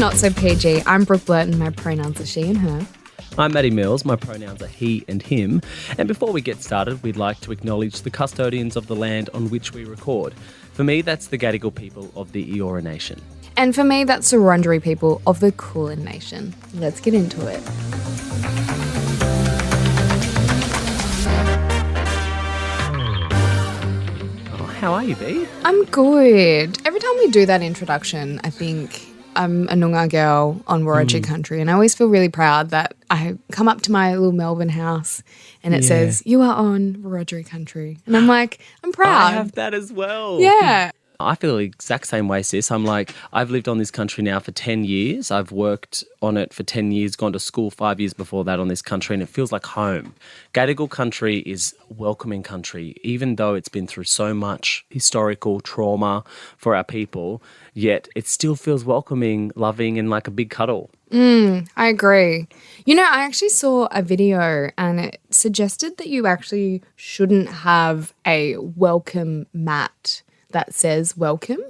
Not So PG. I'm Brooke Blurton. My pronouns are she and her. I'm Matty Mills. My pronouns are he and him. And before we get started, we'd like to acknowledge the custodians of the land on which we record. For me, that's the Gadigal People of the Eora Nation. And for me, that's the Wurundjeri people of the Kulin Nation. Let's get into it. How are you, B? I'm good. Every time we do that introduction, I think I'm a Noongar girl on Wurundjeri country, and I always feel really proud that I come up to my little Melbourne house and it says, "You are on Wurundjeri country." And I'm like, I'm proud. I have that as well. Yeah. I feel the exact same way, sis. I'm like, I've lived on this country now for 10 years. I've worked on it for 10 years, gone to school 5 years before that on this country, and it feels like home. Gadigal country is welcoming country, even though it's been through so much historical trauma for our people, yet it still feels welcoming, loving, and like a big cuddle. I agree. You know, I actually saw a video and it suggested that you actually shouldn't have a welcome mat that says welcome,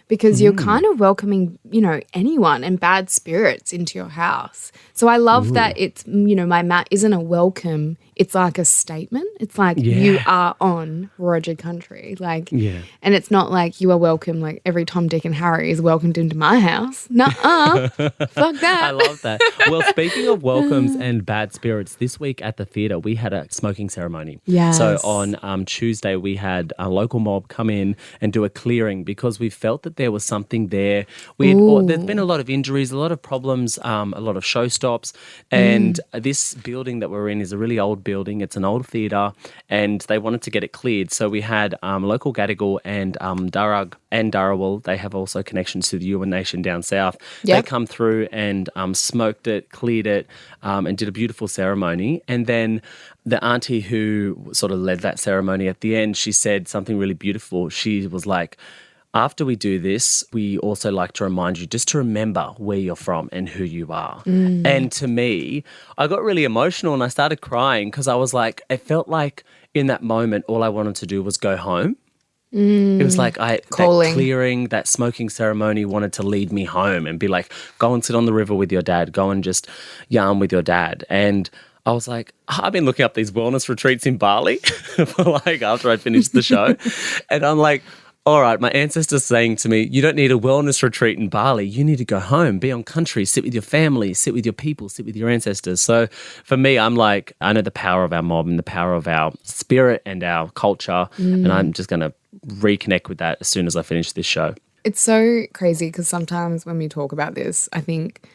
because you're kind of welcoming, you know, anyone and bad spirits into your house. So I love that it's, you know, my mat isn't a welcome, it's like a statement. It's like you are on Wurundjeri country. Like, and it's not like you are welcome, like every Tom, Dick and Harry is welcomed into my house. Nuh-uh. Fuck that. I love that. Well, speaking of welcomes and bad spirits, this week at the theatre we had a smoking ceremony. Yes. So on Tuesday we had a local mob come in and do a clearing because we felt that there was something there. There's been a lot of injuries, a lot of problems, a lot of show stops, and this building that we're in is a really old building. It's an old theatre, and they wanted to get it cleared. So we had local Gadigal and Darug and Darawal. They have also connections to the Eora Nation down south. They come through and smoked it, cleared it, and did a beautiful ceremony. And then the auntie who sort of led that ceremony at the end, she said something really beautiful. She was like, after we do this, we also like to remind you just to remember where you're from and who you are. And to me, I got really emotional and I started crying because I was like, it felt like in that moment, all I wanted to do was go home. It was like that clearing, that smoking ceremony wanted to lead me home and be like, go and sit on the river with your dad, go and just yarn with your dad. And I was like, I've been looking up these wellness retreats in Bali for like after I finished the show. And I'm like, all right, my ancestors saying to me, you don't need a wellness retreat in Bali. You need to go home, be on country, sit with your family, sit with your people, sit with your ancestors. So for me, I'm like, I know the power of our mob and the power of our spirit and our culture, and I'm just going to reconnect with that as soon as I finish this show. It's so crazy because sometimes when we talk about this, I think,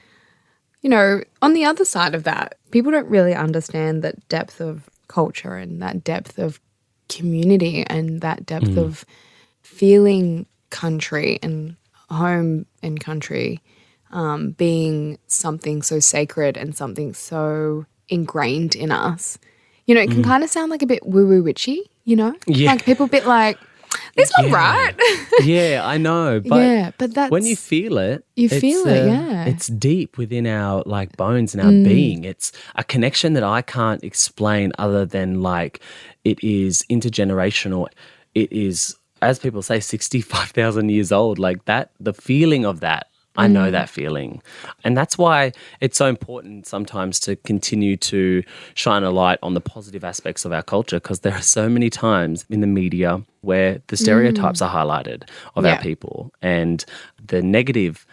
you know, on the other side of that, people don't really understand that depth of culture and that depth of community and that depth of feeling country and home and country being something so sacred and something so ingrained in us. You know, it can kind of sound like a bit woo-woo witchy, you know? Yeah. Like people a bit like, this not right. Yeah, I know. But that's when you feel it, it's deep within our like bones and our being. It's a connection that I can't explain other than like it is intergenerational. It is, as people say, 65,000 years old. Like that, the feeling of that, I know that feeling. And that's why it's so important sometimes to continue to shine a light on the positive aspects of our culture, because there are so many times in the media where the stereotypes are highlighted of our people, and the negative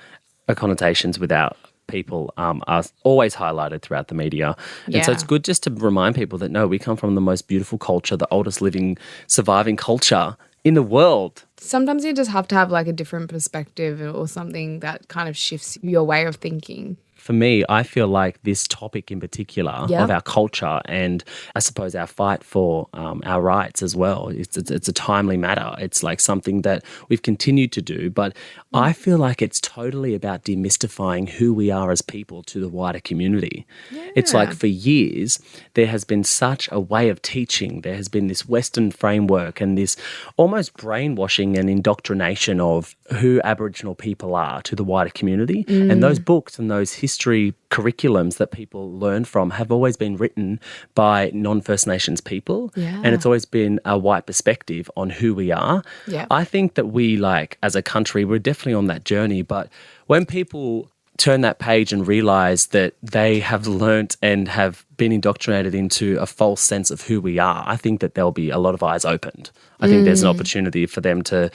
connotations with our people are always highlighted throughout the media. And so it's good just to remind people that, no, we come from the most beautiful culture, the oldest living, surviving culture in the world. Sometimes you just have to have like a different perspective or something that kind of shifts your way of thinking. For me, I feel like this topic in particular of our culture and I suppose our fight for our rights as well, it's a timely matter. It's like something that we've continued to do, but I feel like it's totally about demystifying who we are as people to the wider community. Yeah. It's like for years, there has been such a way of teaching. There has been this Western framework and this almost brainwashing and indoctrination of who Aboriginal people are to the wider community. And those books and those history curriculums that people learn from have always been written by non-First Nations people. Yeah. And it's always been a white perspective on who we are. Yeah. I think that we, like, as a country, we're definitely on that journey. But when people turn that page and realize that they have learnt and have been indoctrinated into a false sense of who we are, I think that there'll be a lot of eyes opened. I think there's an opportunity for them to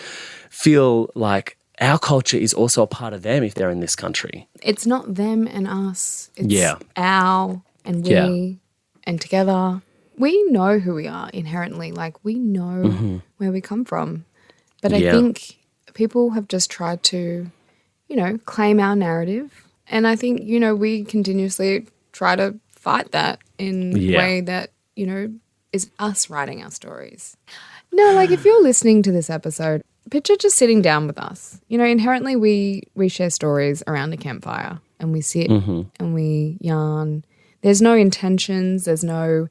feel like our culture is also a part of them if they're in this country. It's not them and us. It's our and we and together. We know who we are inherently. Like, we know where we come from. But I think people have just tried to, claim our narrative. And I think, we continuously try to fight that in a way that, is us writing our stories. No, like, if you're listening to this episode, picture just sitting down with us. Inherently we share stories around a campfire and we sit and we yarn. There's no intentions, there's no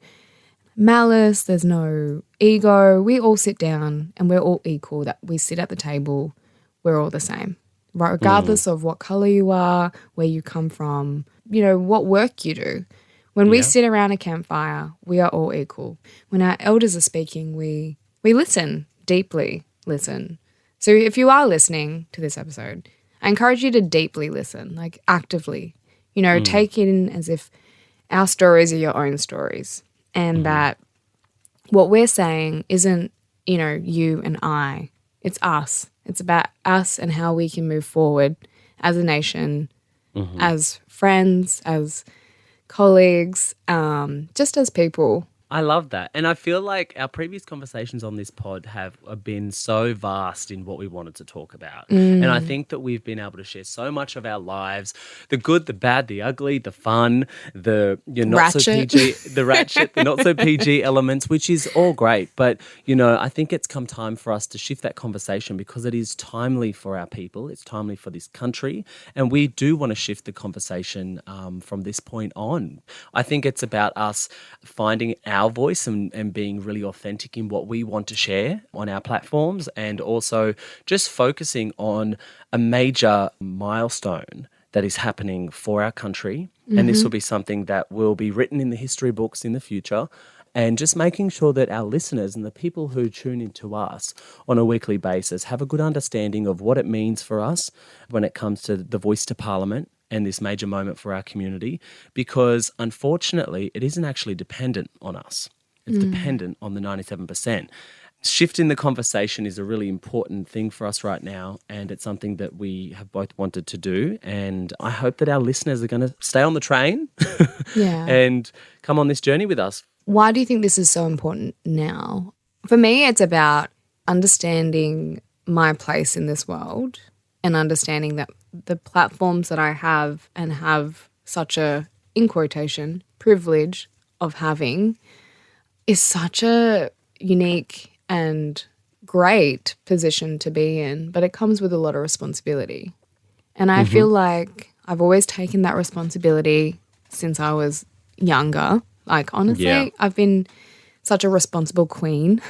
malice, there's no ego. We all sit down and we're all equal, that we sit at the table, we're all the same. Right, regardless of what colour you are, where you come from, what work you do. When we sit around a campfire, we are all equal. When our elders are speaking, we listen, deeply listen. So if you are listening to this episode, I encourage you to deeply listen, like actively. Take it in as if our stories are your own stories, and that what we're saying isn't, you and I. It's us. It's about us and how we can move forward as a nation, as friends, as colleagues, just as people. I love that. And I feel like our previous conversations on this pod have been so vast in what we wanted to talk about. And I think that we've been able to share so much of our lives, the good, the bad, the ugly, the fun, the not so PG, the ratchet, the not so PG elements, which is all great. But, I think it's come time for us to shift that conversation because it is timely for our people. It's timely for this country. And we do want to shift the conversation from this point on. I think it's about us finding our voice and being really authentic in what we want to share on our platforms, and also just focusing on a major milestone that is happening for our country. And this will be something that will be written in the history books in the future, and just making sure that our listeners and the people who tune into us on a weekly basis have a good understanding of what it means for us when it comes to the voice to Parliament and this major moment for our community, because unfortunately it isn't actually dependent on us. It's dependent on the 97%. Shifting the conversation is a really important thing for us right now, and it's something that we have both wanted to do, and I hope that our listeners are going to stay on the train and come on this journey with us. Why do you think this is so important now? For me, it's about understanding my place in this world and understanding that the platforms that I have and have such a, in quotation, privilege of having is such a unique and great position to be in, but it comes with a lot of responsibility. And I feel like I've always taken that responsibility since I was younger. Like, honestly, I've been such a responsible queen.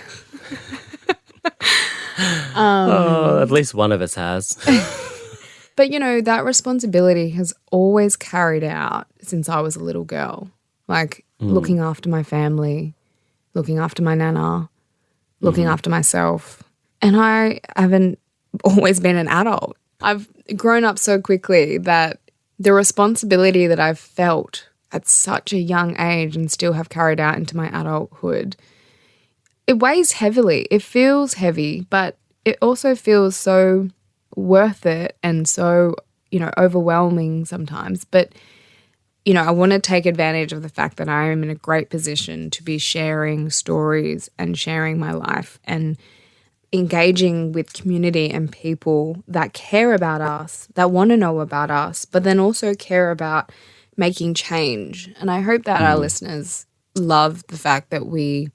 At least one of us has. But, that responsibility has always carried out since I was a little girl. Like, looking after my family, looking after my nana, looking after myself. And I haven't always been an adult. I've grown up so quickly that the responsibility that I've felt at such a young age and still have carried out into my adulthood, it weighs heavily. It feels heavy, but it also feels so worth it and so, overwhelming sometimes. But, I want to take advantage of the fact that I am in a great position to be sharing stories and sharing my life and engaging with community and people that care about us, that want to know about us, but then also care about making change. And I hope that our listeners love the fact that we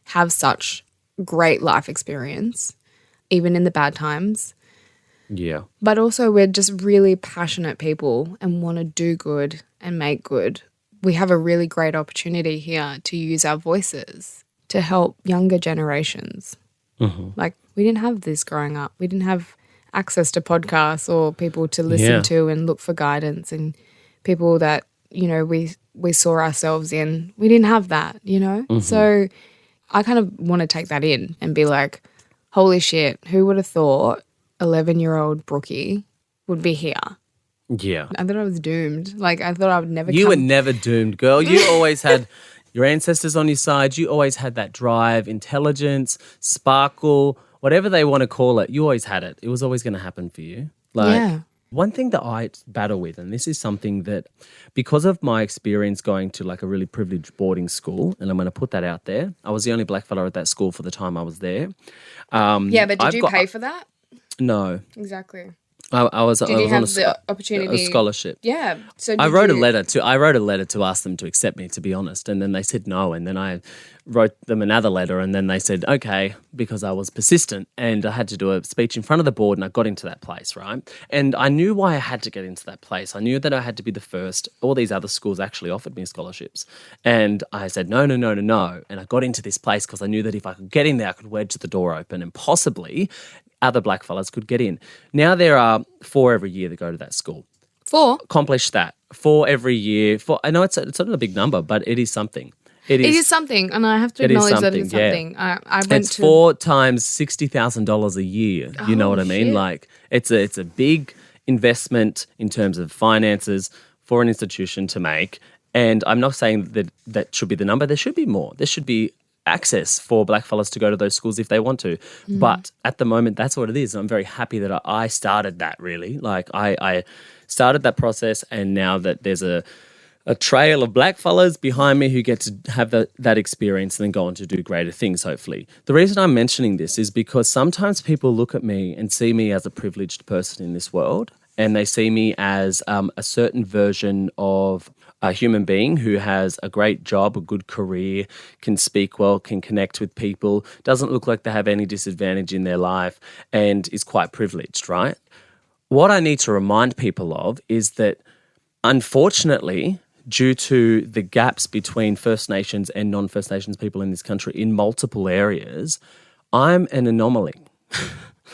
have such great life experience, even in the bad times. Yeah. But also we're just really passionate people and want to do good and make good. We have a really great opportunity here to use our voices to help younger generations. Like, we didn't have this growing up. We didn't have access to podcasts or people to listen to and look for guidance, and people that, we saw ourselves in. We didn't have that, So I kind of want to take that in and be like, holy shit, who would have thought 11-year-old Brookie would be here Yeah. I thought I was doomed. Like, I thought I would never You come. were never doomed, girl. You always had your ancestors on your side. You always had that drive, intelligence, sparkle, whatever they want to call it. You always had it. It was always going to happen for you. Like, Yeah. one thing that I battle with, and this is something that, because of my experience going to like a really privileged boarding school, and I'm going to put that out there, I was the only black fella at that school for the time I was there. Yeah, but did you pay for that? No. Exactly. I was Did you on have a the opportunity? a scholarship. Yeah. So I wrote a letter to ask them to accept me, to be honest, and then they said no, and then I wrote them another letter, and then they said okay, because I was persistent, and I had to do a speech in front of the board, and I got into that place, right? And I knew why I had to get into that place. I knew that I had to be the first. All these other schools actually offered me scholarships, and I said no, and I got into this place because I knew that if I could get in there, I could wedge the door open, and possibly other black fellas could get in. Now there are 4 every year that go to that school. 4? Accomplish that. 4 every year. I know it's not a big number, but it is something. It is something, and I have to acknowledge that it's something. Yeah. I went it's to 4 times $60,000 a year. You know what I mean? shit. Like it's a big investment in terms of finances for an institution to make. And I'm not saying that should be the number. There should be more. There should be access for black fellas to go to those schools if they want to. But at the moment, that's what it is. And I'm very happy that I started that, really. Like I started that process, and now that there's a trail of black fellas behind me who get to have that experience and then go on to do greater things, hopefully. The reason I'm mentioning this is because sometimes people look at me and see me as a privileged person in this world, and they see me as a certain version of a human being who has a great job, a good career, can speak well, can connect with people, doesn't look like they have any disadvantage in their life, and is quite privileged, right? What I need to remind people of is that, unfortunately, due to the gaps between First Nations and non-First Nations people in this country in multiple areas, I'm an anomaly.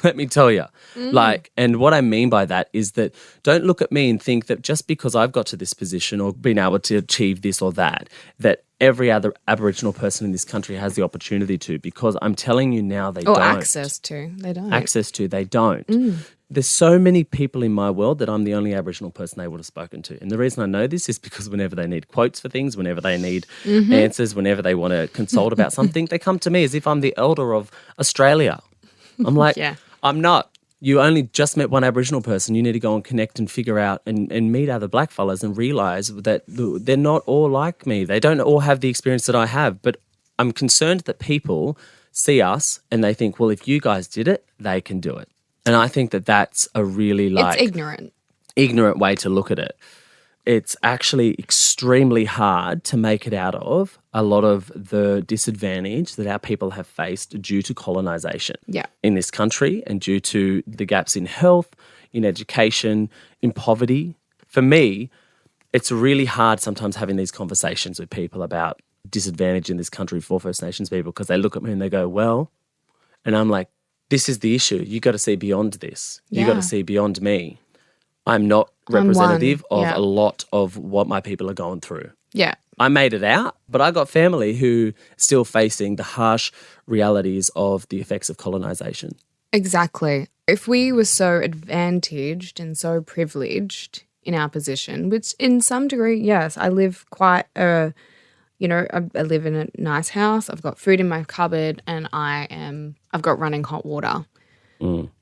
Let me tell you. And what I mean by that is that don't look at me and think that just because I've got to this position or been able to achieve this or that every other Aboriginal person in this country has the opportunity to, because I'm telling you now they don't. Or access to. They don't. They don't. There's so many people in my world that I'm the only Aboriginal person they would have spoken to. And the reason I know this is because whenever they need quotes for things, whenever they need answers, whenever they want to consult about something, they come to me as if I'm the elder of Australia. I'm like, Yeah. I'm not. You only just met one Aboriginal person. You need to go and connect and figure out and meet other black fellas and realise that they're not all like me. They don't all have the experience that I have. But I'm concerned that people see us and they think, well, if you guys did it, they can do it. And I think that that's a really It's ignorant way to look at it. It's actually extremely hard to make it out of a lot of the disadvantage that our people have faced due to colonisation in this country, and due to the gaps in health, in education, in poverty. For me, it's really hard sometimes having these conversations with people about disadvantage in this country for First Nations people, because they look at me and they go, well, and I'm like, this is the issue. You got to see beyond this. You got to see beyond me. I'm not representative of a lot of what my people are going through. Yeah. I made it out, but I got family who are still facing the harsh realities of the effects of colonisation. Exactly. If we were so advantaged and so privileged in our position, which in some degree, yes, I live quite I live in a nice house. I've got food in my cupboard, and I've got running hot water.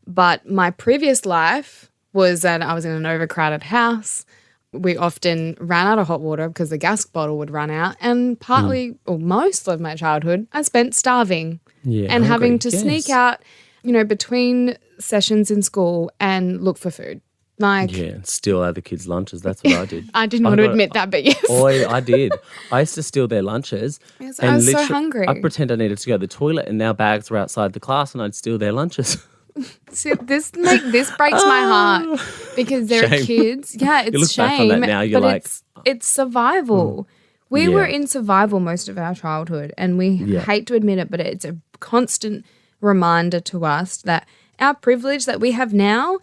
But my previous life was that I was in an overcrowded house. We often ran out of hot water because the gas bottle would run out, and partly or most of my childhood I spent starving and having to sneak out, between sessions in school and look for food. And steal other kids' lunches. That's what I did. I didn't want to admit that, but yes. I did. I used to steal their lunches. Yes, I was so hungry. I'd pretend I needed to go to the toilet, and our bags were outside the class, and I'd steal their lunches. See, this breaks my heart, because there are kids. Yeah, it's you look shame. back on that now, you're like, it's survival. We were in survival most of our childhood, and we hate to admit it, but it's a constant reminder to us that our privilege that we have now,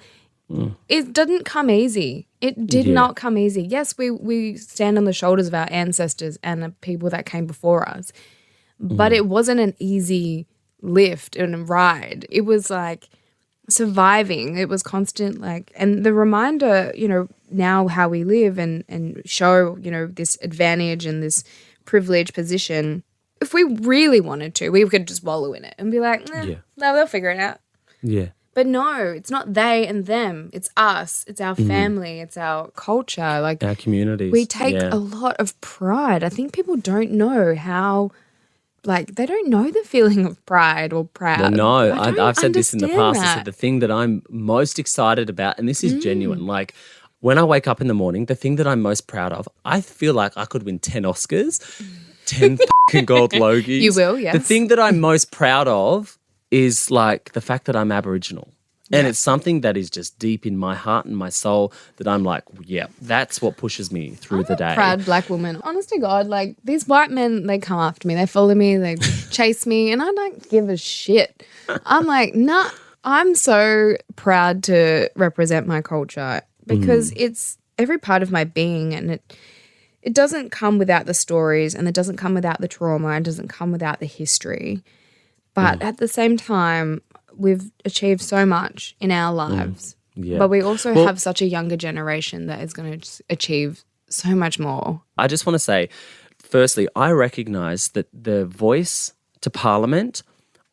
it didn't come easy. It did not come easy. Yes, we stand on the shoulders of our ancestors and the people that came before us, but it wasn't an easy lift and ride. It was like surviving. It was constant, like, and the reminder, now how we live and show, this advantage and this privileged position. If we really wanted to, we could just wallow in it and be like, no, they'll figure it out. Yeah. But no, it's not they and them. It's us. It's our family. It's our culture. Like our communities. We take a lot of pride. I think people don't know how, like, they don't know the feeling of pride or proud. Well, no, I've said this in the past. I said the thing that I'm most excited about, and this is genuine, like when I wake up in the morning, the thing that I'm most proud of, I feel like I could win 10 Oscars, 10 fucking gold Logies. You will, yes. The thing that I'm most proud of is like the fact that I'm Aboriginal. And it's something that is just deep in my heart and my soul that I'm like, yeah, that's what pushes me through the day. I'm a proud black woman. Honest to God, like these white men, they come after me. They follow me. They chase me. And I don't give a shit. I'm like, nah, I'm so proud to represent my culture because it's every part of my being, and it doesn't come without the stories, and it doesn't come without the trauma, and it doesn't come without the history. But at the same time, we've achieved so much in our lives. Yeah. But we also have such a younger generation that is going to achieve so much more. I just want to say, firstly, I recognise that the voice to Parliament,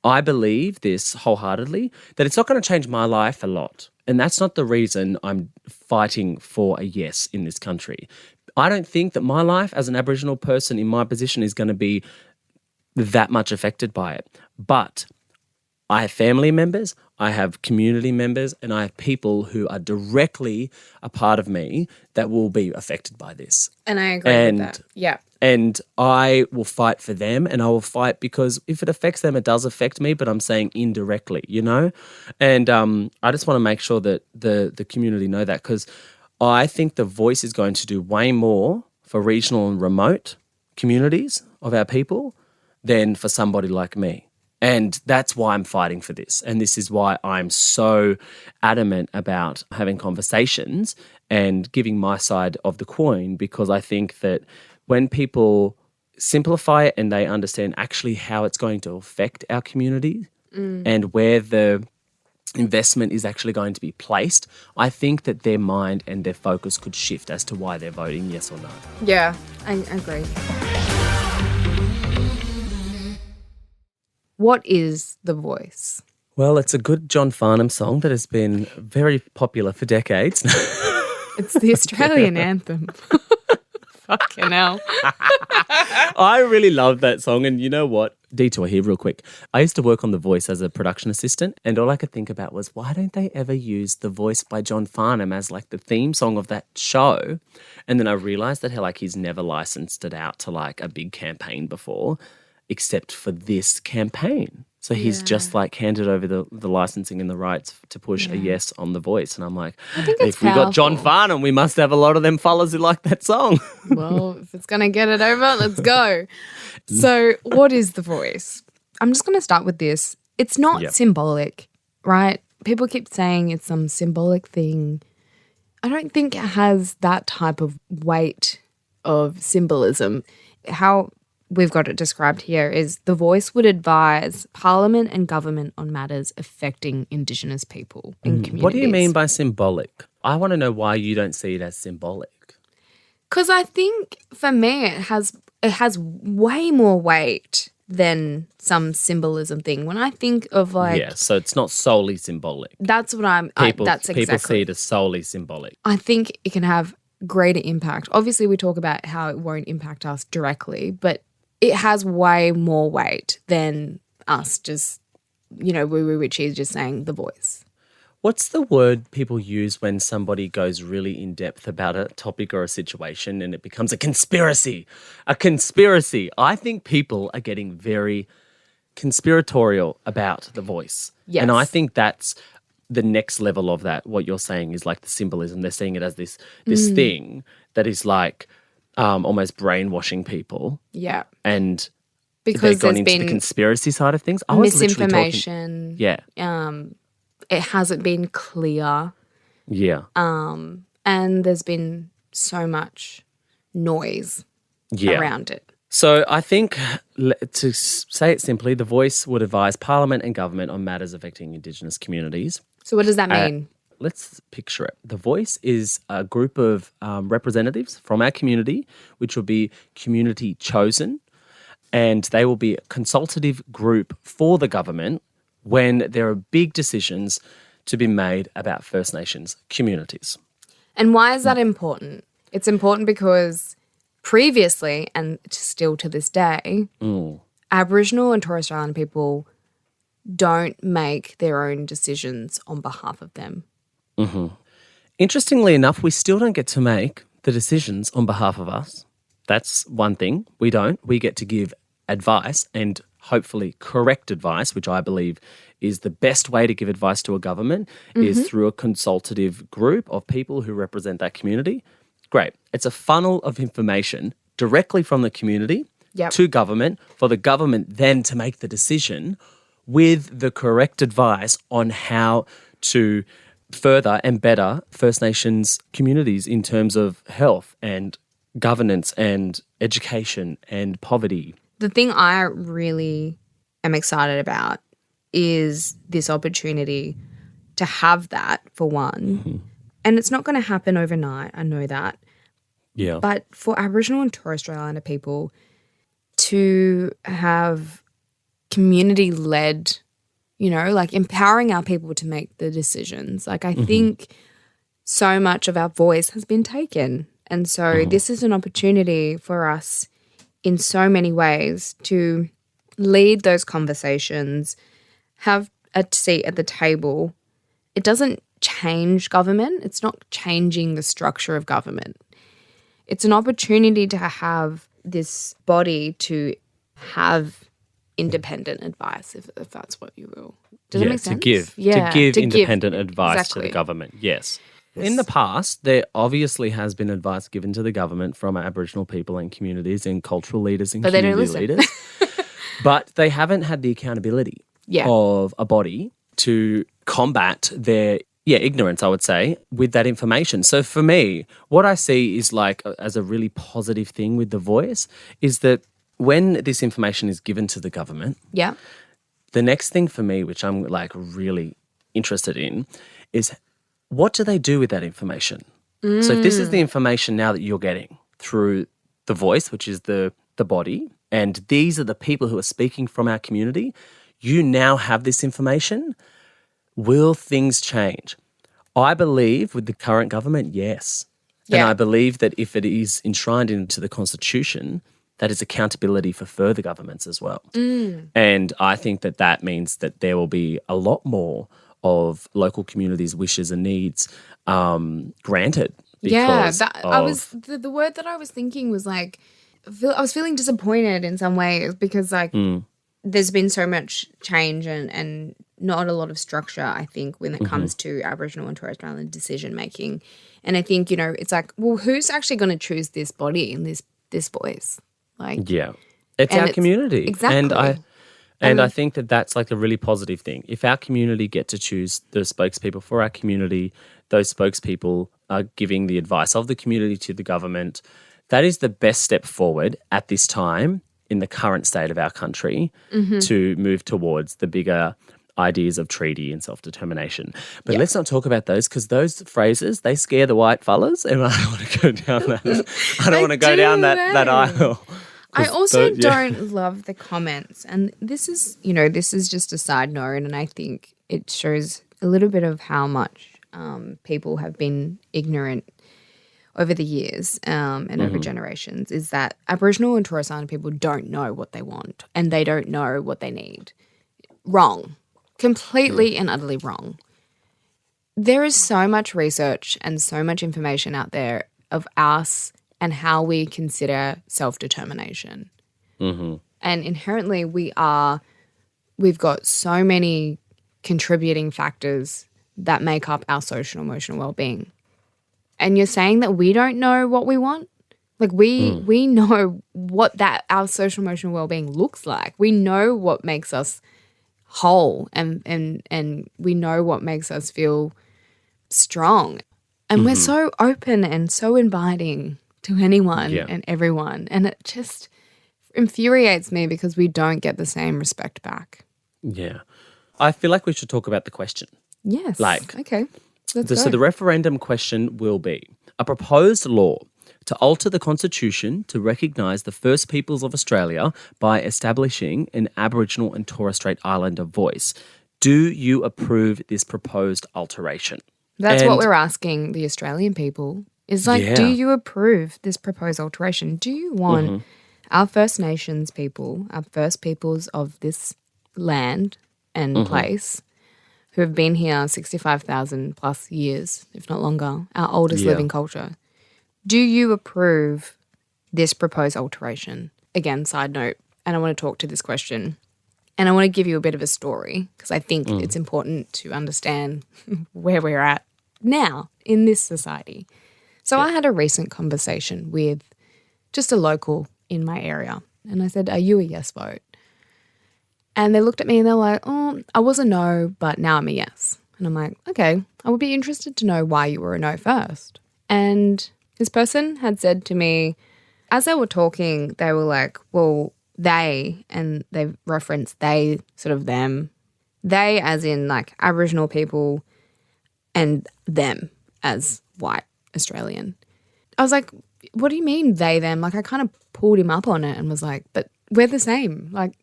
I believe this wholeheartedly, that it's not going to change my life a lot. And that's not the reason I'm fighting for a yes in this country. I don't think that my life as an Aboriginal person in my position is going to be that much affected by it. But I have family members, I have community members, and I have people who are directly a part of me that will be affected by this. And I agree with that. Yeah. And I will fight for them, and I will fight because if it affects them, it does affect me, but I'm saying indirectly, And I just want to make sure that the community know that, because I think the voice is going to do way more for regional and remote communities of our people than for somebody like me. And that's why I'm fighting for this. And this is why I'm so adamant about having conversations and giving my side of the coin, because I think that when people simplify it and they understand actually how it's going to affect our community and where the investment is actually going to be placed, I think that their mind and their focus could shift as to why they're voting yes or no. Yeah, I agree. What is The Voice? Well, it's a good John Farnham song that has been very popular for decades. It's the Australian anthem. Fucking hell. I really love that song. And you know what? Detour here real quick. I used to work on The Voice as a production assistant, and all I could think about was, why don't they ever use The Voice by John Farnham as like the theme song of that show? And then I realised that he's never licensed it out to like a big campaign before, except for this campaign. So he's just like handed over the licensing and the rights to push a yes on The Voice. And I'm like, if we got John Farnham, we must have a lot of them fellas who like that song. Well, if it's going to get it over, let's go. So what is The Voice? I'm just going to start with this. It's not symbolic, right? People keep saying it's some symbolic thing. I don't think it has that type of weight of symbolism. How we've got it described here is The Voice would advise Parliament and government on matters affecting Indigenous people in communities. What do you mean by symbolic? I want to know why you don't see it as symbolic. Because I think for me it has way more weight than some symbolism thing. When I think of like... Yeah, so it's not solely symbolic. That's what People exactly. see it as solely symbolic. I think it can have greater impact. Obviously we talk about how it won't impact us directly, but it has way more weight than us just, woo-woo witchy just saying The Voice. What's the word people use when somebody goes really in depth about a topic or a situation and it becomes a conspiracy? A conspiracy. I think people are getting very conspiratorial about The Voice. Yes. And I think that's the next level of that. What you're saying is like the symbolism. They're seeing it as this thing that is like almost brainwashing people. Yeah. And because they've gone there's into been the conspiracy side of things. misinformation. Yeah. It hasn't been clear. Yeah. And there's been so much noise around it. So I think, to say it simply, The Voice would advise Parliament and government on matters affecting Indigenous communities. So what does that mean? Let's picture it. The Voice is a group of representatives from our community, which will be community chosen, and they will be a consultative group for the government when there are big decisions to be made about First Nations communities. And why is that important? It's important because previously, and still to this day, Aboriginal and Torres Strait Islander people don't make their own decisions on behalf of them. Mm-hmm. Interestingly enough, we still don't get to make the decisions on behalf of us. That's one thing. We don't. We get to give advice, and hopefully correct advice, which I believe is the best way to give advice to a government, is through a consultative group of people who represent that community. Great. It's a funnel of information directly from the community to government, for the government then to make the decision with the correct advice on how to further and better First Nations communities in terms of health and governance and education and poverty. The thing I really am excited about is this opportunity to have that, for one. And it's not going to happen overnight, I know that. Yeah. But for Aboriginal and Torres Strait Islander people to have community-led, like empowering our people to make the decisions. Like I think so much of our voice has been taken. And so this is an opportunity for us in so many ways to lead those conversations, have a seat at the table. It doesn't change government. It's not changing the structure of government. It's an opportunity to have this body to have independent advice, if that's what you will. Does that make sense? To give independent advice to the government, yes. In the past, there obviously has been advice given to the government from Aboriginal people and communities and cultural leaders and community leaders. But they haven't had the accountability of a body to combat their ignorance, I would say, with that information. So for me, what I see is like as a really positive thing with The Voice is that when this information is given to the government, the next thing for me, which I'm like really interested in, is what do they do with that information? So if this is the information now that you're getting through The Voice, which is the body, and these are the people who are speaking from our community, you now have this information. Will things change? I believe with the current government, yes. And I believe that if it is enshrined into the Constitution, that is accountability for further governments as well. And I think that that means that there will be a lot more of local communities' wishes and needs granted. The word that I was thinking was like, I was feeling disappointed in some ways because like there's been so much change and not a lot of structure, I think, when it comes to Aboriginal and Torres Strait Islander decision making. And I think, it's like, well, who's actually going to choose this body and this voice? Like, it's our community. Exactly. And I think that that's like a really positive thing. If our community get to choose the spokespeople for our community, those spokespeople are giving the advice of the community to the government. That is the best step forward at this time in the current state of our country to move towards the bigger ideas of treaty and self-determination. But let's not talk about those because those phrases, they scare the white fellas and I don't want to go down that. I don't want to go down that aisle. I also don't love the comments. And this is just a side note, and I think it shows a little bit of how much people have been ignorant over the years and over generations, is that Aboriginal and Torres Strait Islander people don't know what they want and they don't know what they need. Wrong. Completely and utterly wrong. There is so much research and so much information out there of us and how we consider self-determination. And inherently we've got so many contributing factors that make up our social emotional well-being. And you're saying that we don't know what we want? Like we know what that our social emotional well-being looks like. We know what makes us whole and we know what makes us feel strong. And we're so open and so inviting to anyone and everyone. And it just infuriates me because we don't get the same respect back. Yeah. I feel like we should talk about the question. Yes. Like, Okay. Let's go. So the referendum question will be a proposed law to alter the Constitution to recognise the First Peoples of Australia by establishing an Aboriginal and Torres Strait Islander voice. Do you approve this proposed alteration? That's what we're asking the Australian people. Is like, do you approve this proposed alteration? Do you want our First Nations people, our First Peoples of this land and place, who have been here 65,000 plus years, if not longer, our oldest living culture, do you approve this proposed alteration? Again, side note, and I want to talk to this question, and I want to give you a bit of a story because I think it's important to understand where we're at now in this society. So I had a recent conversation with just a local in my area, and I said, "Are you a yes vote?" And they looked at me and they're like, "Oh, I was a no, but now I'm a yes." And I'm like, "Okay, I would be interested to know why you were a no first." And this person had said to me, as they were talking, they were like, "Well, they," and they referenced they, sort of them, they as in like Aboriginal people and them as white Australian. I was like, "What do you mean they, them?" Like I kind of pulled him up on it and was like, "But we're the same." Like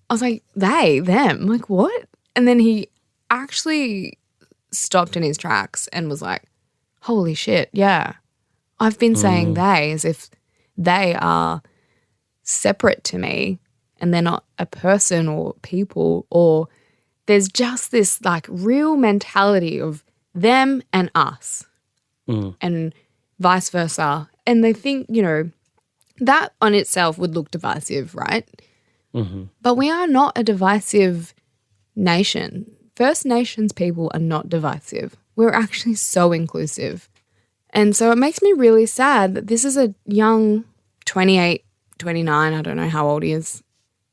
I was like, "They, them?" I'm like, "What?" And then he actually stopped in his tracks and was like, "Holy shit, yeah. I've been saying they as if they are separate to me and they're not a person or people, or there's just this like real mentality of them and us and vice versa." And they think, you know, that on itself would look divisive, right? But we are not a divisive nation. First Nations people are not divisive. We're actually so inclusive. And so it makes me really sad that this is a young 28, 29, I don't know how old he is,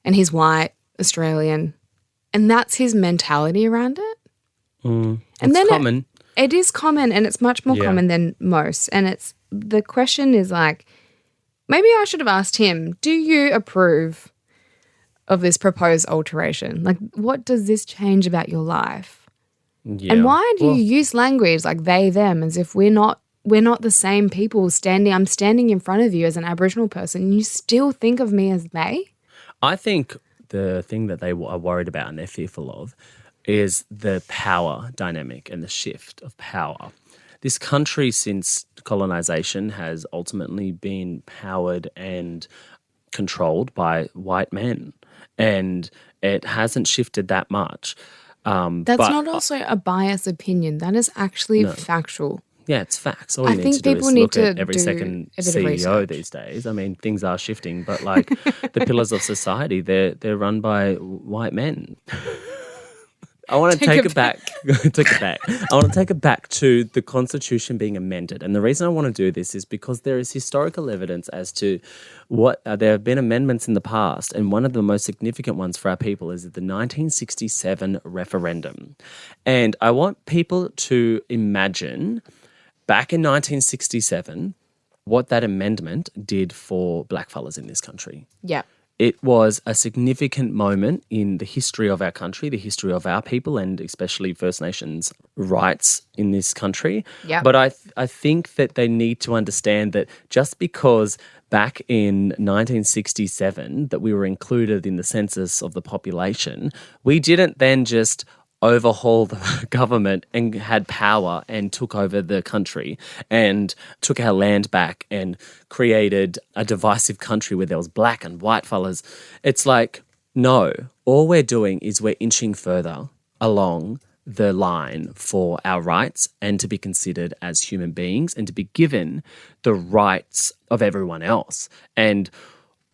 and he's white, Australian, and that's his mentality around it. And it's then common. It is common, and it's much more common than most. And it's the question is like, maybe I should have asked him, do you approve of this proposed alteration? Like, what does this change about your life? Yeah. And why do you use language like they, them, as if we're not the same people I'm standing in front of you as an Aboriginal person and you still think of me as they? I think the thing that they are worried about and they're fearful of is the power dynamic and the shift of power. This country, since colonisation, has ultimately been powered and controlled by white men, and it hasn't shifted that much. That's not also a biased opinion. That is actually factual. Yeah, it's facts. All you need think to do people is need look to at every do second a bit of CEO research. these days. I mean, things are shifting, but like the pillars of society, they're run by white men. I want to take it back. I want to take it back to the Constitution being amended. And the reason I want to do this is because there is historical evidence as to what there have been amendments in the past. And one of the most significant ones for our people is the 1967 referendum. And I want people to imagine back in 1967 what that amendment did for blackfellas in this country. Yeah. It was a significant moment in the history of our country, the history of our people, and especially First Nations rights in this country. Yep. But I think that they need to understand that just because back in 1967 that we were included in the census of the population, we didn't then just overhaul the government and had power and took over the country and took our land back and created a divisive country where there was black and white fellas. It's like, no, all we're doing is we're inching further along the line for our rights and to be considered as human beings and to be given the rights of everyone else. And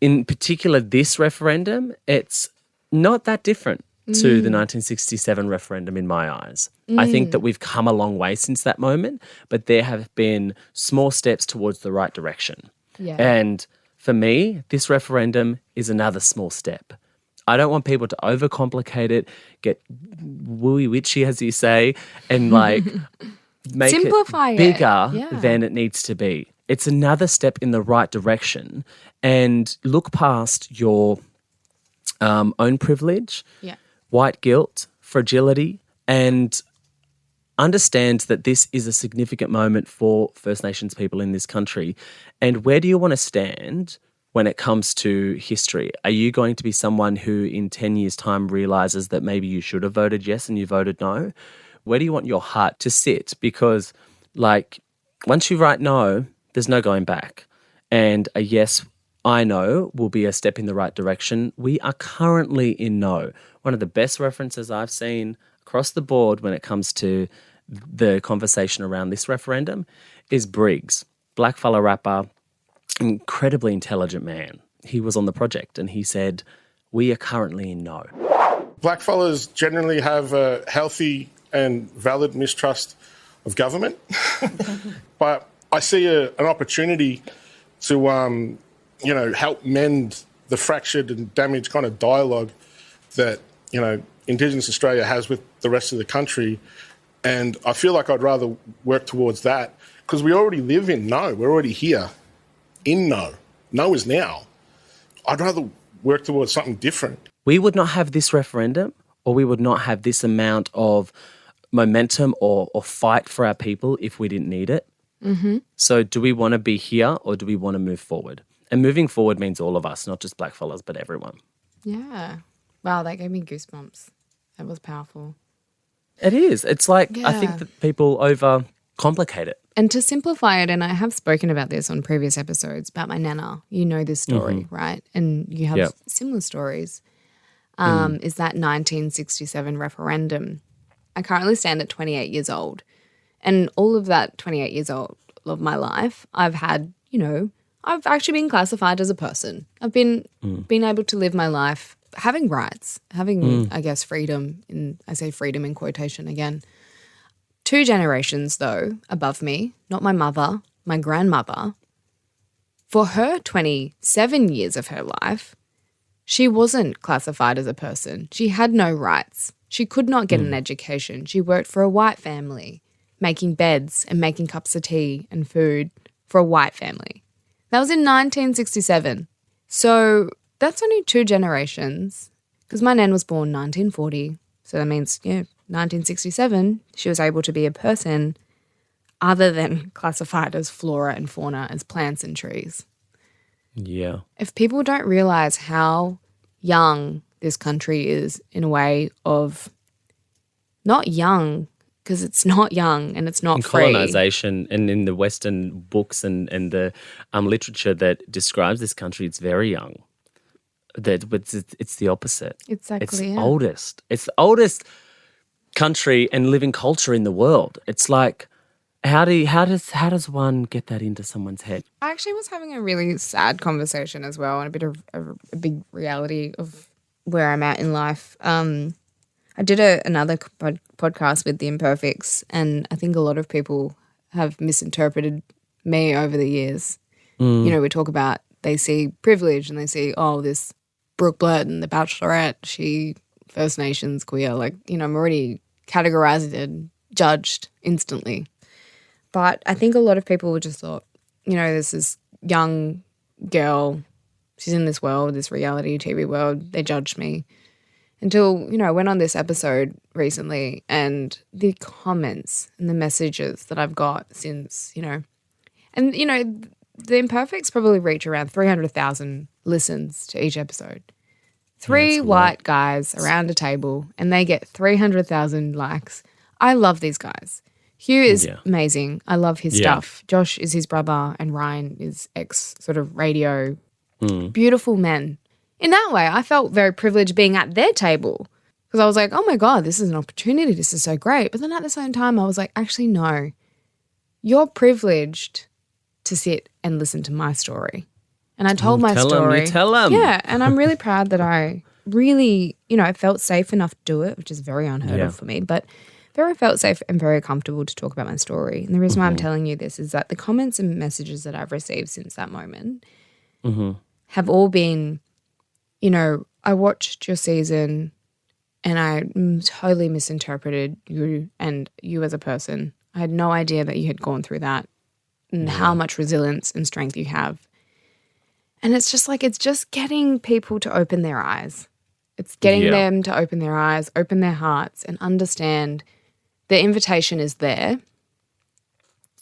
in particular, this referendum, it's not that different to the 1967 referendum in my eyes. I think that we've come a long way since that moment, but there have been small steps towards the right direction. Yeah. And for me, this referendum is another small step. I don't want people to overcomplicate it, get wooey-witchy, as you say, and like make Simplify it bigger Yeah. than it needs to be. It's another step in the right direction, and look past your own privilege, Yeah. white guilt, fragility, and understand that this is a significant moment for First Nations people in this country. And where do you want to stand when it comes to history? Are you going to be someone who in 10 years' time realises that maybe you should have voted yes and you voted no? Where do you want your heart to sit? Because, like, once you write no, there's no going back. And a yes, I know, will be a step in the right direction. We are currently in no. One of the best references I've seen across the board when it comes to the conversation around this referendum is Briggs, blackfella rapper, incredibly intelligent man. He was on the project and he said, we are currently in no. Blackfellas generally have a healthy and valid mistrust of government, but I see an opportunity to, help mend the fractured and damaged kind of dialogue that, Indigenous Australia has with the rest of the country. And I feel like I'd rather work towards that because we already live in no. We're already here in no. No is now. I'd rather work towards something different. We would not have this referendum, or we would not have this amount of momentum or fight for our people if we didn't need it. Mm-hmm. So do we want to be here or do we want to move forward? And moving forward means all of us, not just blackfellas, but everyone. Yeah. Wow, that gave me goosebumps. That was powerful. It is. It's like, I think that people overcomplicate it. And to simplify it, and I have spoken about this on previous episodes about my nana. You know this story, right? And you have similar stories. Is that 1967 referendum. I currently stand at 28 years old. And all of that 28 years old of my life, I've had, I've actually been classified as a person. I've been able to live my life having rights, having, I guess, freedom. I say freedom in quotation again. 2 generations, though, above me, not my mother, my grandmother, for her 27 years of her life, she wasn't classified as a person. She had no rights. She could not get an education. She worked for a white family, making beds and making cups of tea and food for a white family. That was in 1967. So that's only 2 generations because my nan was born 1940. So that means, 1967, she was able to be a person other than classified as flora and fauna, as plants and trees. Yeah. If people don't realise how young this country is in a way of not young, because it's not young and it's not in free. Colonisation and in the Western books and the literature that describes this country, it's very young. It's the opposite. Exactly. It's oldest. It's the oldest country and living culture in the world. It's like, how does one get that into someone's head? I actually was having a really sad conversation as well, and a bit of a big reality of where I'm at in life. I did another podcast with the Imperfects, and I think a lot of people have misinterpreted me over the years. We talk about, they see privilege and they see, this Brooke Blurton, the Bachelorette, she First Nations queer. I'm already categorized and judged instantly. But I think a lot of people just thought, there's this young girl, she's in this world, this reality TV world, they judged me. Until, I went on this episode recently and the comments and the messages that I've got since, and, the Imperfects probably reach around 300,000 listens to each episode. 3 white guys around a table and they get 300,000 likes. I love these guys. Hugh is amazing. I love his stuff. Josh is his brother and Ryan is ex sort of radio. Beautiful men. In that way, I felt very privileged being at their table because I was like, oh my God, this is an opportunity. This is so great. But then at the same time, I was like, actually, no, you're privileged to sit and listen to my story. And I told my story. Tell them. Yeah, and I'm really proud that I really, I felt safe enough to do it, which is very unheard of for me, but very felt safe and very comfortable to talk about my story. And the reason why I'm telling you this is that the comments and messages that I've received since that moment have all been, I watched your season and I totally misinterpreted you and you as a person. I had no idea that you had gone through that and how much resilience and strength you have. And it's just getting people to open their eyes. It's getting them to open their eyes, open their hearts and understand The invitation is there.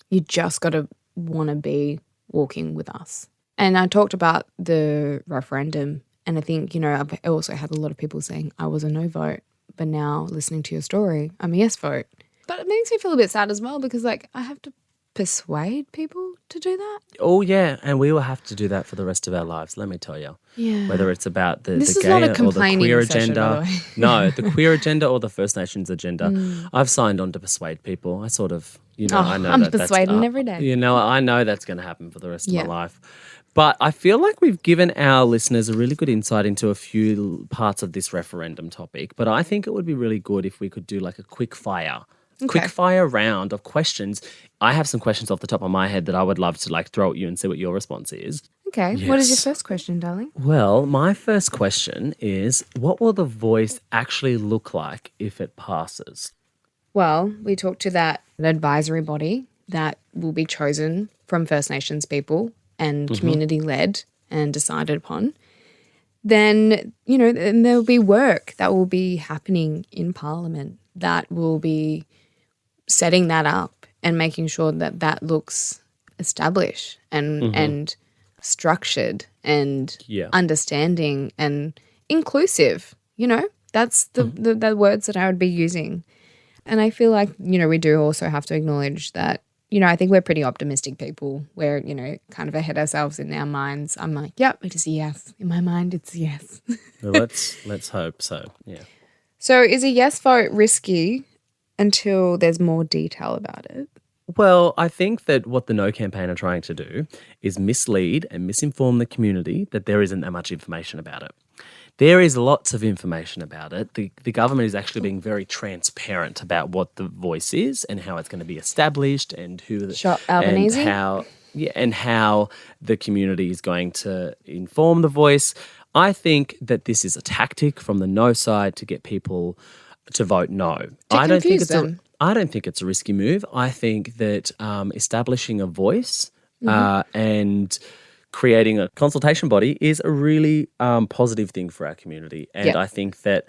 You just got to want to be walking with us. And I talked about the referendum, and I think, I've also had a lot of people saying I was a no vote, but now listening to your story, I'm a yes vote. But it makes me feel a bit sad as well because, I have to persuade people to do that. Oh, yeah, and we will have to do that for the rest of our lives, let me tell you. Yeah. Whether it's about the This is gay not a or the complaining queer session, by agenda. the way. No, the queer agenda or the First Nations agenda. I've signed on to persuade people. I sort of, I know I'm that's persuading every day. I know that's going to happen for the rest of my life. But I feel like we've given our listeners a really good insight into a few parts of this referendum topic. But I think it would be really good if we could do a quick fire round of questions. I have some questions off the top of my head that I would love to throw at you and see what your response is. Okay. Yes. What is your first question, darling? Well, my first question is, what will the voice actually look like if it passes? Well, we talked to that advisory body that will be chosen from First Nations people and community-led and decided upon. Then, and there will be work that will be happening in Parliament that will be setting that up and making sure that that looks established and structured and understanding and inclusive. That's the words that I would be using. And I feel like, we do also have to acknowledge that, I think we're pretty optimistic people. We're, kind of ahead ourselves in our minds. I'm like, yep, it is a yes. In my mind, it's a yes. Well, let's hope so, yeah. So is a yes vote risky until there's more detail about it? Well, I think that what the No campaign are trying to do is mislead and misinform the community that there isn't that much information about it. There is lots of information about it. The government is actually being very transparent about what the voice is and how it's going to be established and who Albanese? and how the community is going to inform the voice. I think that this is a tactic from the No side to get people to vote no. I don't think it's a risky move. I think that establishing a voice and creating a consultation body is a really positive thing for our community. And I think that,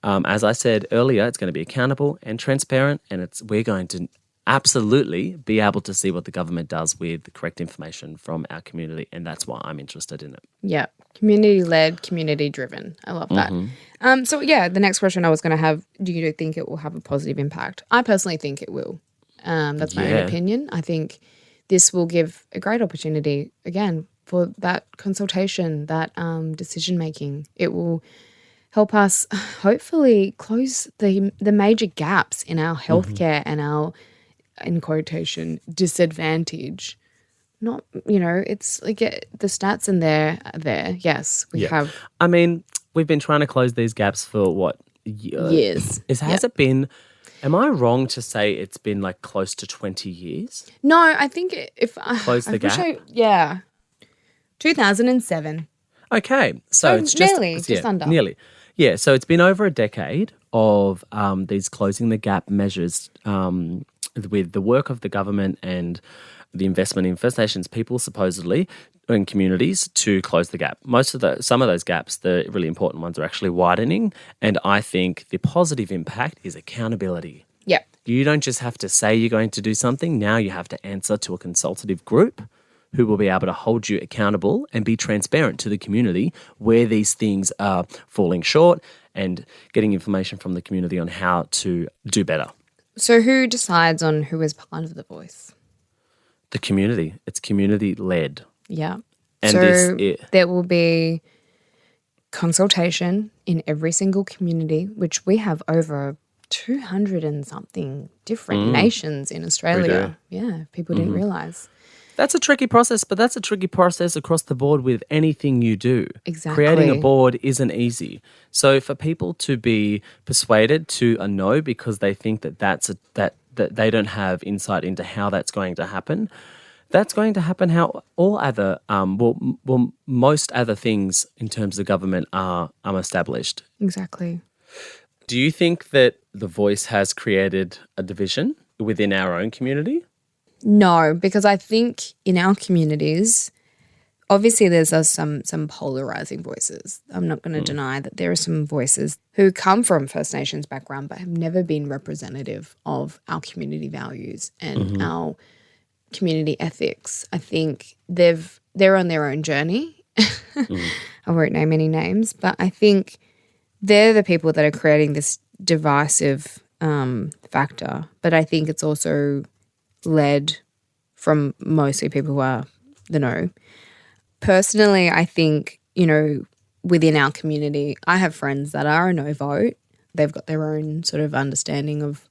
as I said earlier, it's going to be accountable and transparent, and we're going to absolutely be able to see what the government does with the correct information from our community, and that's why I'm interested in it. Yeah. Community-led, community-driven. I love that. The next question I was going to have, do you think it will have a positive impact? I personally think it will. That's my own opinion. I think this will give a great opportunity, again, for that consultation, that decision-making. It will help us hopefully close the major gaps in our healthcare and our, in quotation, disadvantage. Not, it's the stats in there. Yes, we have. I mean, we've been trying to close these gaps for what? Years. Has it been, am I wrong to say it's been close to 20 years? No, I think if Close the gap? 2007. Okay. So it's just under. Nearly. Yeah, so it's been over a decade of these closing the gap measures with the work of the government and the investment in First Nations people, supposedly, in communities to close the gap. Some of those gaps, the really important ones, are actually widening, and I think the positive impact is accountability. Yeah. You don't just have to say you're going to do something. Now you have to answer to a consultative group who will be able to hold you accountable and be transparent to the community where these things are falling short and getting information from the community on how to do better. So who decides on who is part of the voice? The community. It's community-led. Yeah. And so there will be consultation in every single community, which we have over 200 and something different nations in Australia. Yeah, people didn't realise. That's a tricky process, but that's a tricky process across the board with anything you do. Exactly. Creating a board isn't easy. So for people to be persuaded to a no because they think that they don't have insight into how that's going to happen, that's going to happen how all other, most other things in terms of government are established. Exactly. Do you think that the voice has created a division within our own community? No, because I think in our communities, obviously there's some polarizing voices. I'm not going to deny that there are some voices who come from First Nations background but have never been representative of our community values and our community ethics. I think they're on their own journey. I won't name any names, but I think they're the people that are creating this divisive factor. But I think it's also led from mostly people who are the no. Personally, I think, within our community, I have friends that are a no vote. They've got their own sort of understanding of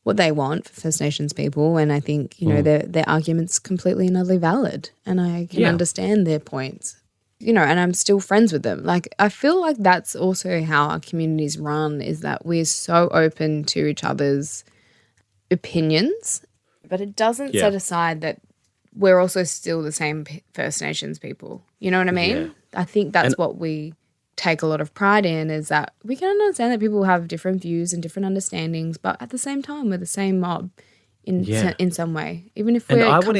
what they want for First Nations people, and I think, their argument's completely and utterly valid, and I can understand their points. And I'm still friends with them. Like, I feel like that's also how our communities run, is that we're so open to each other's opinions, but it doesn't set aside that we're also still the same First Nations people. You know what I mean? Yeah. I think that's what we take a lot of pride in, is that we can understand that people have different views and different understandings, but at the same time, we're the same mob in some way, even if we're I would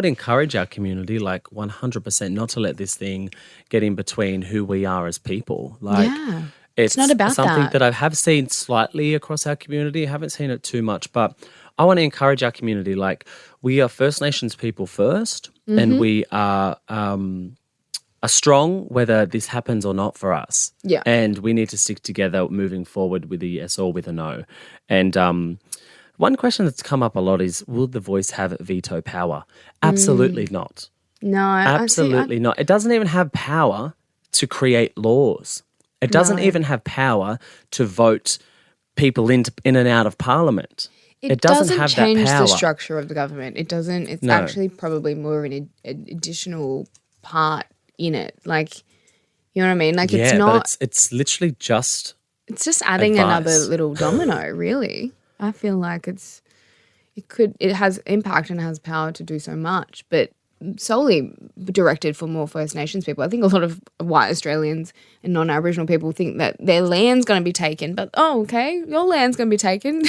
encourage our community, like 100%, not to let this thing get in between who we are as people. Like, it's not about something that I have seen slightly across our community. I haven't seen it too much, but I want to encourage our community. Like, we are First Nations people first, and we are strong whether this happens or not for us. Yeah. And we need to stick together moving forward with a yes or with a no. And one question that's come up a lot is, will the voice have veto power? Absolutely not. No. Absolutely not. It doesn't even have power to create laws. It doesn't even have power to vote people in and out of Parliament. It doesn't have change the structure of the government. It doesn't. It's actually probably more of an additional part in it. Like, you know what I mean? Like, it's not. But it's literally just. It's just adding another little domino. Really, I feel like it has impact and has power to do so much, but solely directed for more First Nations people. I think a lot of white Australians and non-Aboriginal people think that their land's going to be taken, but okay, your land's going to be taken.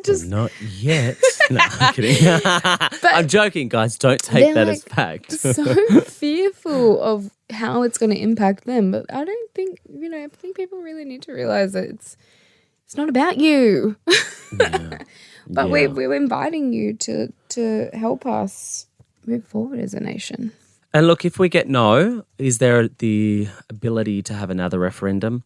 Just not yet. No, I'm kidding. I'm joking, guys. Don't take that as fact. So fearful of how it's going to impact them, but I don't think I think people really need to realize that it's not about you. But we're inviting you to help us move forward as a nation. And look, if we get no, is there the ability to have another referendum?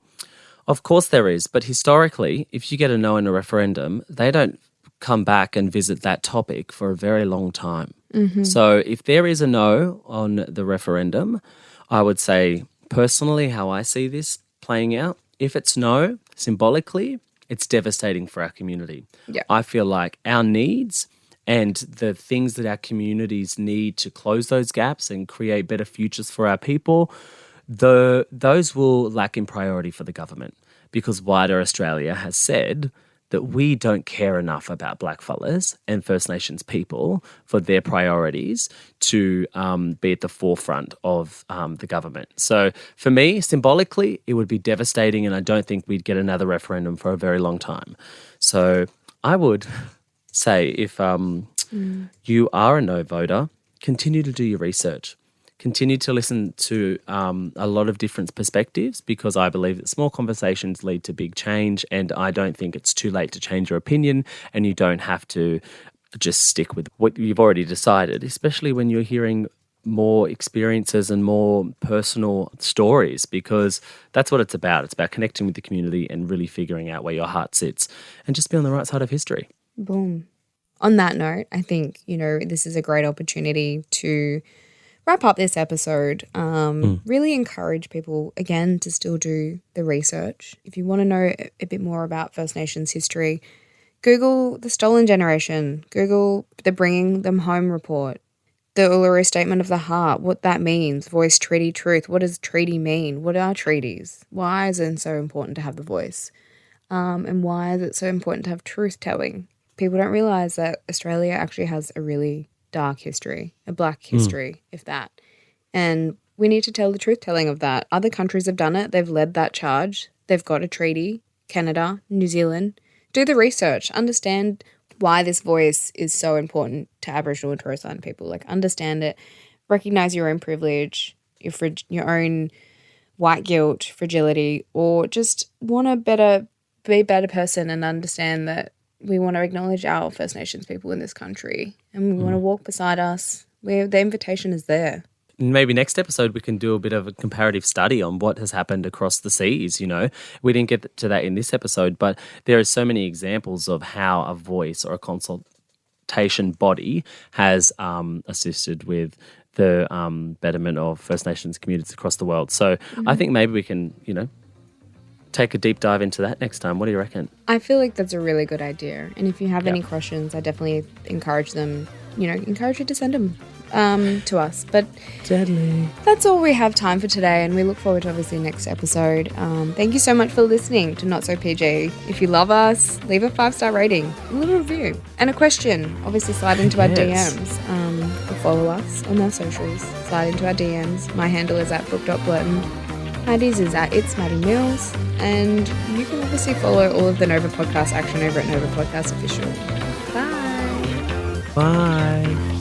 Of course there is, but historically, if you get a no in a referendum, they don't come back and visit that topic for a very long time. So if there is a no on the referendum, I would say personally how I see this playing out, if it's no, symbolically, it's devastating for our community. Yeah. I feel like our needs and the things that our communities need to close those gaps and create better futures for our people, those will lack in priority for the government, because wider Australia has said that we don't care enough about blackfellas and First Nations people for their priorities to be at the forefront of the government. So for me, symbolically, it would be devastating, and I don't think we'd get another referendum for a very long time. So I would say, if you are a no voter, continue to do your research. Continue to listen to a lot of different perspectives, because I believe that small conversations lead to big change, and I don't think it's too late to change your opinion, and you don't have to just stick with what you've already decided, especially when you're hearing more experiences and more personal stories, because that's what it's about. It's about connecting with the community and really figuring out where your heart sits and just be on the right side of history. Boom. On that note, I think, this is a great opportunity to wrap up this episode. Really encourage people, again, to still do the research. If you want to know a bit more about First Nations history, Google the Stolen Generation, Google the Bringing Them Home report, the Uluru Statement of the Heart, what that means, voice, treaty, truth. What does treaty mean? What are treaties? Why is it so important to have the voice? And why is it so important to have truth-telling? People don't realise that Australia actually has a really dark history, a black history, if that. And we need to tell the truth-telling of that. Other countries have done it. They've led that charge. They've got a treaty. Canada, New Zealand. Do the research. Understand why this voice is so important to Aboriginal and Torres Strait people. Like, understand it. recognize your own privilege, your own white guilt, fragility, or just want to be a better person and understand that we want to acknowledge our First Nations people in this country and we want to walk beside us. The invitation is there. Maybe next episode we can do a bit of a comparative study on what has happened across the seas, We didn't get to that in this episode, but there are so many examples of how a voice or a consultation body has assisted with the betterment of First Nations communities across the world. So I think maybe we can, take a deep dive into that next time. What do you reckon? I feel like that's a really good idea. And if you have any questions, I definitely encourage you to send them to us. But Deadly. That's all we have time for today, and we look forward to obviously next episode. Thank you so much for listening to Not So PG. If you love us, leave a 5-star rating, a little review, and a question. Obviously slide into our DMs or follow us on our socials. Slide into our DMs. My handle is @book.blurton. Maddie's is @It's Maddie Mills. And you can obviously follow all of the Nova Podcast action over at Nova Podcast Official. Bye. Bye.